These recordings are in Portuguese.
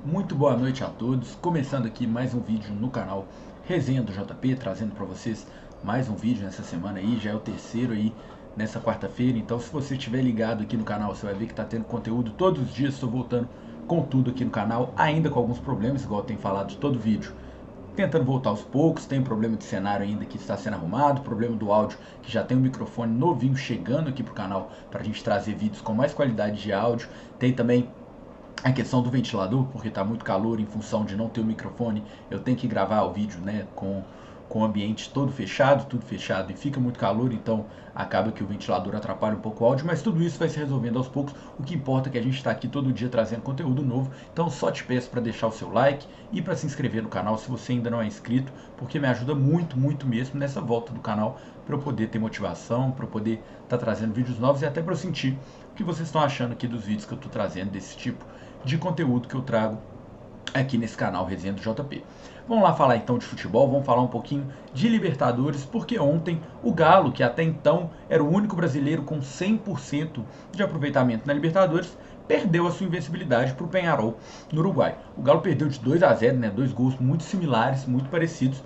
Muito boa noite a todos, começando aqui mais um vídeo no canal Resenha do JP, trazendo para vocês mais um vídeo nessa semana aí, já é o terceiro aí nessa quarta-feira, então se você estiver ligado aqui no canal, você vai ver que está tendo conteúdo todos os dias, estou voltando com tudo aqui no canal, ainda com alguns problemas, igual eu tenho falado de todo vídeo, tentando voltar aos poucos, tem problema de cenário ainda que está sendo arrumado, problema do áudio, que já tem um microfone novinho chegando aqui pro canal para a gente trazer vídeos com mais qualidade de áudio, tem também a questão do ventilador, porque está muito calor em função de não ter o microfone, eu tenho que gravar o vídeo, né, com o ambiente todo fechado, tudo fechado, e fica muito calor, então acaba que o ventilador atrapalha um pouco o áudio, mas tudo isso vai se resolvendo aos poucos. O que importa é que a gente está aqui todo dia trazendo conteúdo novo, então só te peço para deixar o seu like e para se inscrever no canal se você ainda não é inscrito, porque me ajuda muito, muito mesmo nessa volta do canal, para eu poder ter motivação, para eu poder estar trazendo vídeos novos e até para eu sentir o que vocês estão achando aqui dos vídeos que eu estou trazendo, desse tipo de conteúdo que eu trago aqui nesse canal Resenha do JP. Vamos lá falar então de futebol, vamos falar um pouquinho de Libertadores, porque ontem o Galo, que até então era o único brasileiro com 100% de aproveitamento na Libertadores, perdeu a sua invencibilidade para o Peñarol no Uruguai. O Galo perdeu de 2-0, né, dois gols muito similares, muito parecidos,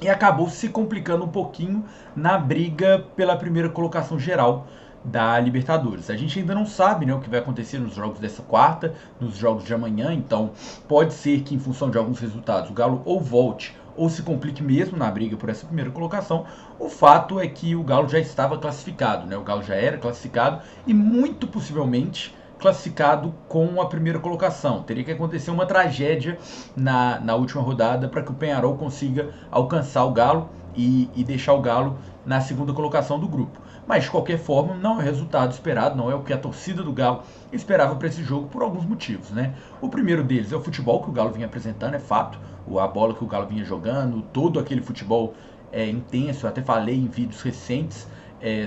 e acabou se complicando um pouquinho na briga pela primeira colocação geral da Libertadores. A gente ainda não sabe, né, o que vai acontecer nos jogos dessa quarta, nos jogos de amanhã, então pode ser que em função de alguns resultados o Galo ou volte ou se complique mesmo na briga por essa primeira colocação. O fato é que o Galo já estava classificado, né? O Galo já era classificado e muito possivelmente classificado com a primeira colocação. Teria que acontecer uma tragédia na última rodada para que o Peñarol consiga alcançar o Galo e deixar o Galo na segunda colocação do grupo. Mas de qualquer forma, não é o resultado esperado, não é o que a torcida do Galo esperava para esse jogo por alguns motivos, né? O primeiro deles é o futebol que o Galo vinha apresentando, é fato, a bola que o Galo vinha jogando, todo aquele futebol intenso. Eu até falei em vídeos recentes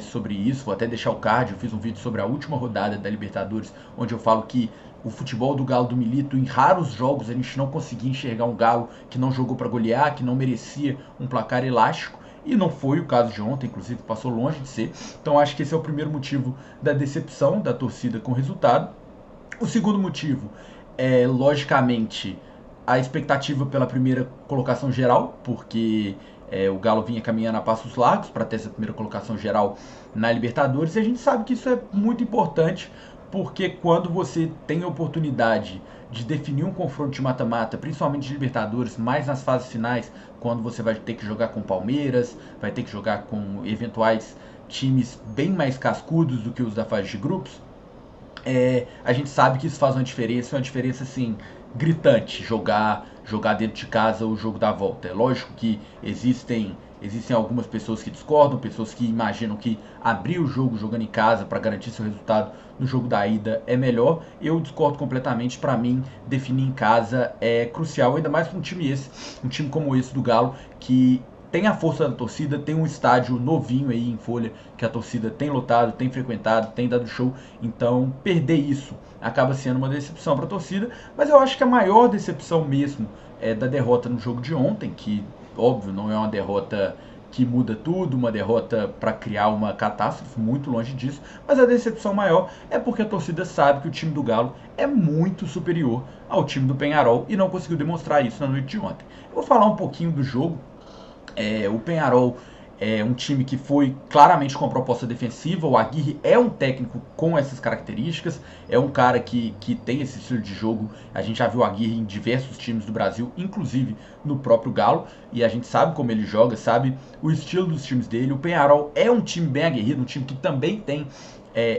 sobre isso, vou até deixar o card, eu fiz um vídeo sobre a última rodada da Libertadores, onde eu falo que o futebol do Galo do Milito, em raros jogos a gente não conseguia enxergar um Galo que não jogou para golear, que não merecia um placar elástico, e não foi o caso de ontem, inclusive passou longe de ser. Então acho que esse é o primeiro motivo da decepção da torcida com o resultado. O segundo motivo é, logicamente, a expectativa pela primeira colocação geral, porque o Galo vinha caminhando a passos largos para ter essa primeira colocação geral na Libertadores, e a gente sabe que isso é muito importante, porque quando você tem a oportunidade de definir um confronto de mata-mata, principalmente de Libertadores, mais nas fases finais, quando você vai ter que jogar com Palmeiras, vai ter que jogar com eventuais times bem mais cascudos do que os da fase de grupos, a gente sabe que isso faz uma diferença assim, gritante, jogar dentro de casa o jogo da volta. É lógico que existem algumas pessoas que discordam, pessoas que imaginam que abrir o jogo jogando em casa para garantir seu resultado no jogo da ida é melhor. Eu discordo completamente. Para mim, definir em casa é crucial, ainda mais para um time como esse do Galo, que tem a força da torcida, tem um estádio novinho aí em Folha, que a torcida tem lotado, tem frequentado, tem dado show, então perder isso acaba sendo uma decepção para a torcida, mas eu acho que a maior decepção mesmo é da derrota no jogo de ontem, que óbvio não é uma derrota que muda tudo, uma derrota para criar uma catástrofe, muito longe disso, mas a decepção maior é porque a torcida sabe que o time do Galo é muito superior ao time do Peñarol e não conseguiu demonstrar isso na noite de ontem. Eu vou falar um pouquinho do jogo. O Peñarol é um time que foi claramente com uma proposta defensiva. O Aguirre é um técnico com essas características, é um cara que tem esse estilo de jogo. A gente já viu o Aguirre em diversos times do Brasil, inclusive no próprio Galo, e a gente sabe como ele joga, sabe o estilo dos times dele. O Peñarol é um time bem aguerrido, um time que também tem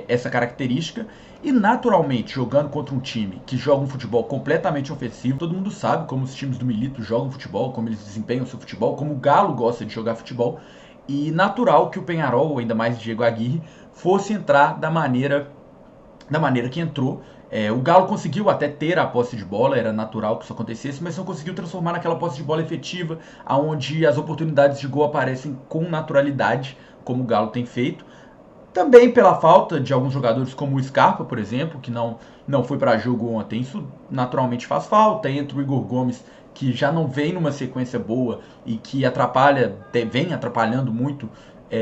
essa característica. E naturalmente, jogando contra um time que joga um futebol completamente ofensivo, todo mundo sabe como os times do Milito jogam futebol, como eles desempenham seu futebol, como o Galo gosta de jogar futebol. E natural que o Peñarol, ainda mais Diego Aguirre, fosse entrar da maneira que entrou. O Galo conseguiu até ter a posse de bola, era natural que isso acontecesse, mas não conseguiu transformar naquela posse de bola efetiva, onde as oportunidades de gol aparecem com naturalidade, como o Galo tem feito. Também pela falta de alguns jogadores como o Scarpa, por exemplo, que não foi para jogo ontem. Isso naturalmente faz falta. Entra o Igor Gomes, que já não vem numa sequência boa e que vem atrapalhando muito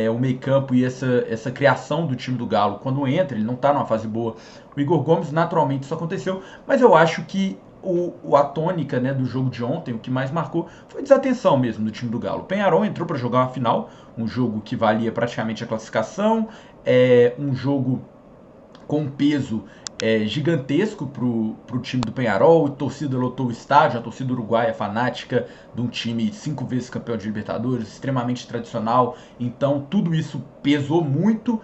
o meio campo e essa criação do time do Galo. Quando entra, ele não está numa fase boa. O Igor Gomes, naturalmente, isso aconteceu, mas eu acho que a tônica, né, do jogo de ontem, o que mais marcou foi desatenção mesmo do time do Galo. O Peñarol entrou para jogar uma final, um jogo que valia praticamente a classificação, um jogo com um peso gigantesco pro time do Peñarol. A torcida lotou o estádio, a torcida uruguaia fanática de um time 5 vezes campeão de Libertadores, extremamente tradicional. Então tudo isso pesou muito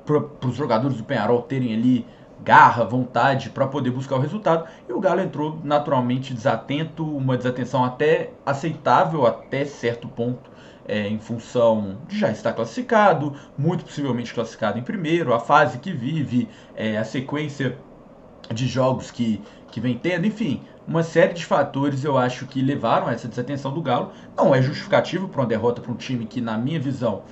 para os jogadores do Peñarol terem ali garra, vontade para poder buscar o resultado, e o Galo entrou naturalmente desatento, uma desatenção até aceitável até certo ponto, em função de já estar classificado, muito possivelmente classificado em primeiro, a fase que vive, a sequência de jogos que vem tendo, enfim, uma série de fatores eu acho que levaram a essa desatenção do Galo. Não é justificativo para uma derrota para um time que, na minha visão,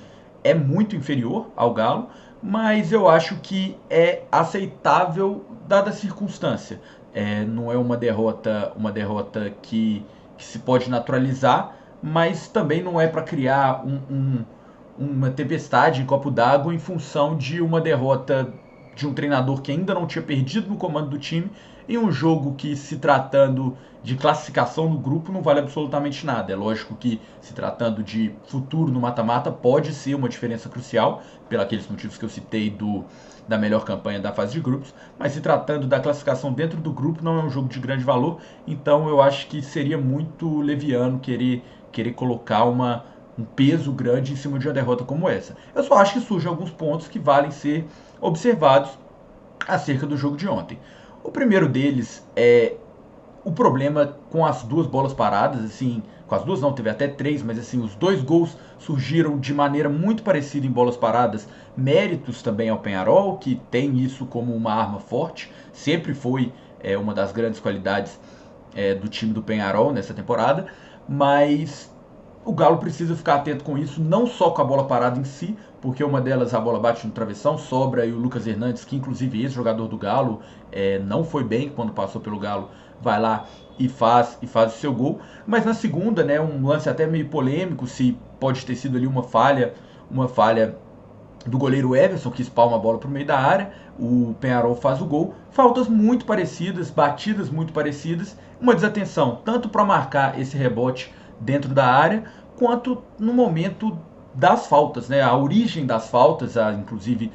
é muito inferior ao Galo, mas eu acho que é aceitável dada a circunstância. Não é uma derrota que se pode naturalizar, mas também não é para criar uma tempestade em copo d'água em função de uma derrota de um treinador que ainda não tinha perdido no comando do time, em um jogo que, se tratando de classificação no grupo, não vale absolutamente nada. É lógico que, se tratando de futuro no mata-mata, pode ser uma diferença crucial, pelos motivos que eu citei da melhor campanha da fase de grupos, mas se tratando da classificação dentro do grupo, não é um jogo de grande valor, então eu acho que seria muito leviano querer colocar um peso grande em cima de uma derrota como essa. Eu só acho que surgem alguns pontos que valem ser observados acerca do jogo de ontem. O primeiro deles é o problema com as duas bolas paradas, assim, com as duas não, teve até 3, mas assim, os 2 gols surgiram de maneira muito parecida em bolas paradas, méritos também ao Peñarol, que tem isso como uma arma forte, sempre foi uma das grandes qualidades do time do Peñarol nessa temporada, mas o Galo precisa ficar atento com isso, não só com a bola parada em si, porque uma delas a bola bate no travessão, sobra, e o Lucas Hernandes, que inclusive ex-jogador do Galo, não foi bem quando passou pelo Galo, vai lá e faz o seu gol. Mas na segunda, né, um lance até meio polêmico, se pode ter sido ali uma falha do goleiro Everson, que espalma a bola para o meio da área, o Peñarol faz o gol. Faltas muito parecidas, batidas muito parecidas, uma desatenção tanto para marcar esse rebote dentro da área, quanto no momento das faltas, né? A origem das faltas, inclusive,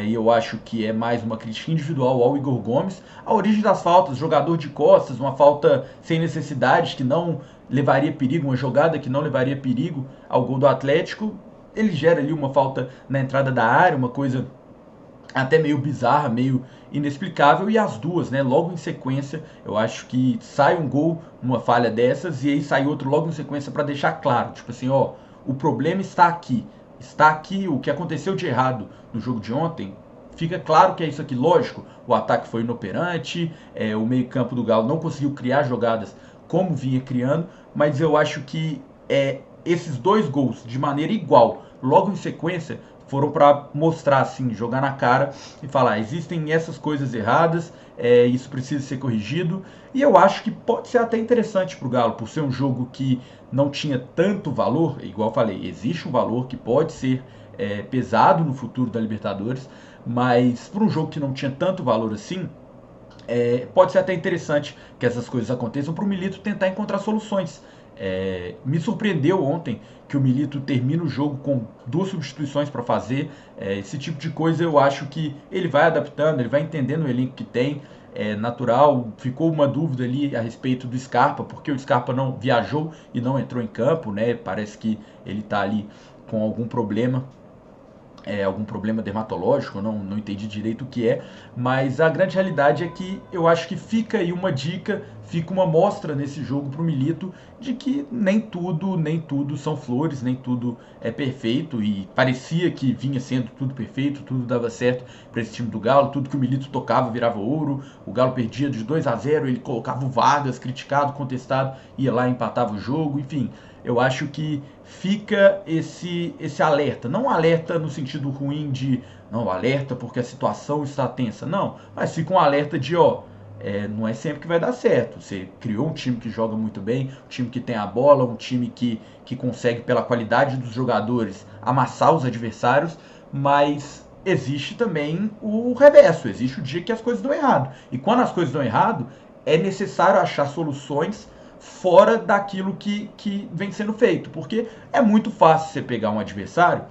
eu acho que é mais uma crítica individual ao Igor Gomes. A origem das faltas, jogador de costas, uma falta sem necessidade, que não levaria perigo, uma jogada que não levaria perigo ao gol do Atlético, ele gera ali uma falta na entrada da área, uma coisa até meio bizarra, meio inexplicável, e as duas, né, logo em sequência, eu acho que sai um gol numa falha dessas, e aí sai outro logo em sequência para deixar claro, tipo assim, ó, o problema está aqui, o que aconteceu de errado no jogo de ontem, fica claro que é isso aqui, lógico, o ataque foi inoperante, o meio campo do Galo não conseguiu criar jogadas como vinha criando, mas eu acho que esses 2 gols de maneira igual, logo em sequência, foram para mostrar, assim, jogar na cara e falar, existem essas coisas erradas, isso precisa ser corrigido, e eu acho que pode ser até interessante para o Galo, por ser um jogo que não tinha tanto valor, igual eu falei, existe um valor que pode ser pesado no futuro da Libertadores, mas para um jogo que não tinha tanto valor assim, pode ser até interessante que essas coisas aconteçam para o Milito tentar encontrar soluções. Me surpreendeu ontem que o Milito termina o jogo com 2 substituições para fazer. Esse tipo de coisa eu acho que ele vai adaptando, ele vai entendendo o elenco que tem. É natural. Ficou uma dúvida ali a respeito do Scarpa, porque o Scarpa não viajou e não entrou em campo, né? Parece que ele está ali com algum problema dermatológico, não entendi direito o que é, mas a grande realidade é que eu acho que fica aí uma dica, fica uma mostra nesse jogo para o Milito de que nem tudo são flores, nem tudo é perfeito, e parecia que vinha sendo tudo perfeito, tudo dava certo para esse time do Galo, tudo que o Milito tocava virava ouro, o Galo perdia de 2-0, ele colocava o Vargas, criticado, contestado, ia lá e empatava o jogo, enfim. Eu acho que fica esse alerta, não um alerta no sentido ruim de, não, alerta porque a situação está tensa, não, mas fica um alerta de, não é sempre que vai dar certo, você criou um time que joga muito bem, um time que tem a bola, um time que consegue, pela qualidade dos jogadores, amassar os adversários, mas existe também o reverso, existe o dia que as coisas dão errado, e quando as coisas dão errado, é necessário achar soluções fora daquilo que vem sendo feito, porque é muito fácil você pegar um adversário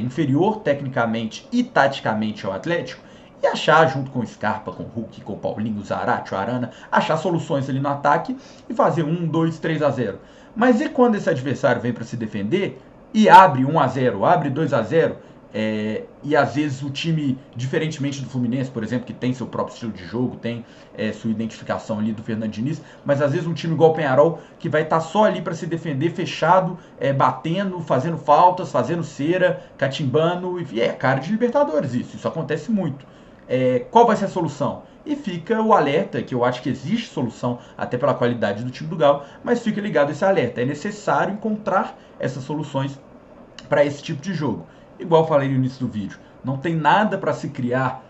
inferior tecnicamente e taticamente ao Atlético e achar, junto com o Scarpa, com o Hulk, com o Paulinho, o Zarate, o Arana, achar soluções ali no ataque e fazer 1, 2, 3-0. Mas e quando esse adversário vem para se defender e abre 1-0, abre 2-0, e às vezes o time, diferentemente do Fluminense, por exemplo, que tem seu próprio estilo de jogo, tem sua identificação ali do Fernando Diniz, mas às vezes um time igual o Peñarol, que vai estar só ali para se defender, fechado, batendo, fazendo faltas, fazendo cera, catimbando, e é cara de Libertadores isso acontece muito. Qual vai ser a solução? E fica o alerta, que eu acho que existe solução, até pela qualidade do time do Galo, mas fica ligado esse alerta. É necessário encontrar essas soluções para esse tipo de jogo. Igual eu falei no início do vídeo, não tem nada para se criar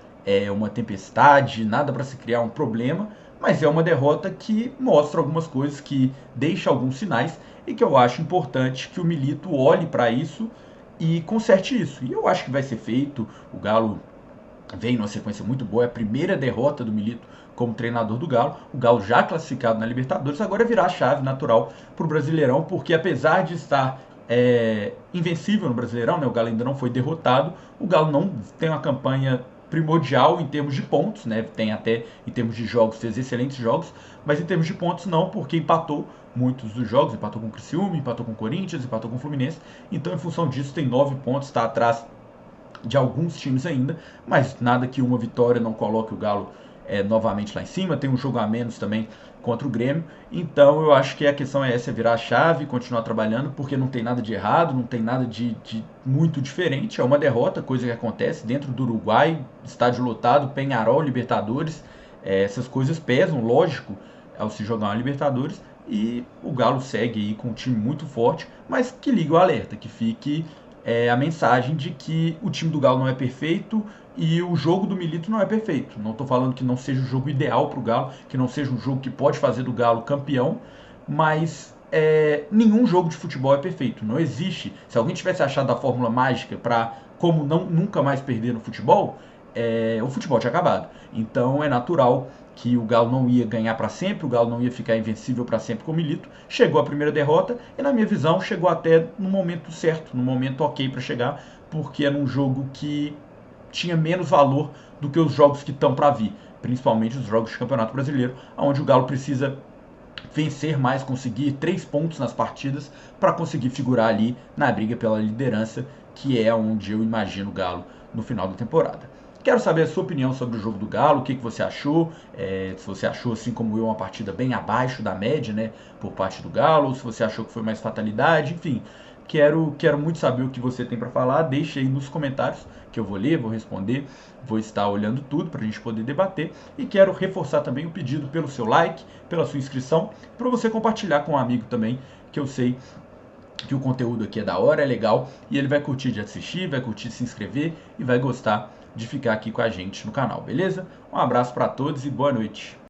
uma tempestade, nada para se criar um problema, mas é uma derrota que mostra algumas coisas, que deixa alguns sinais e que eu acho importante que o Milito olhe para isso e conserte isso. E eu acho que vai ser feito. O Galo vem numa sequência muito boa, é a primeira derrota do Milito como treinador do Galo, o Galo já classificado na Libertadores, agora é virar a chave natural para o Brasileirão, porque apesar de estar invencível no Brasileirão, né, o Galo ainda não foi derrotado, o Galo não tem uma campanha primordial em termos de pontos, né, tem até em termos de jogos, fez excelentes jogos, mas em termos de pontos não, porque empatou muitos dos jogos, empatou com o Criciúma, empatou com o Corinthians, empatou com o Fluminense, então em função disso tem 9 pontos, está atrás de alguns times ainda, mas nada que uma vitória não coloque o Galo novamente lá em cima. Tem um jogo a menos também contra o Grêmio, então eu acho que a questão é essa, é virar a chave, continuar trabalhando, porque não tem nada de errado, não tem nada de muito diferente, é uma derrota, coisa que acontece dentro do Uruguai, estádio lotado, Peñarol, Libertadores, essas coisas pesam, lógico, ao se jogar uma Libertadores, e o Galo segue aí com um time muito forte, mas que liga o alerta, que fique a mensagem de que o time do Galo não é perfeito e o jogo do Milito não é perfeito. Não estou falando que não seja o jogo ideal para o Galo, que não seja um jogo que pode fazer do Galo campeão, mas nenhum jogo de futebol é perfeito. Não existe. Se alguém tivesse achado a fórmula mágica para como nunca mais perder no futebol, o futebol tinha acabado. Então é natural que o Galo não ia ganhar para sempre, o Galo não ia ficar invencível para sempre com o Milito. Chegou a primeira derrota e, na minha visão, chegou até no momento certo, no momento ok para chegar, porque era um jogo que tinha menos valor do que os jogos que estão para vir, principalmente os jogos de Campeonato Brasileiro, onde o Galo precisa vencer mais, conseguir 3 pontos nas partidas para conseguir figurar ali na briga pela liderança, que é onde eu imagino o Galo no final da temporada. Quero saber a sua opinião sobre o jogo do Galo, o que você achou, se você achou, assim como eu, uma partida bem abaixo da média, né, por parte do Galo, ou se você achou que foi mais fatalidade, enfim. Quero muito saber o que você tem para falar, deixe aí nos comentários, que eu vou ler, vou responder, vou estar olhando tudo para a gente poder debater. E quero reforçar também o pedido pelo seu like, pela sua inscrição, para você compartilhar com um amigo também, que eu sei que o conteúdo aqui é da hora, é legal, e ele vai curtir de assistir, vai curtir de se inscrever e vai gostar de ficar aqui com a gente no canal, beleza? Um abraço para todos e boa noite.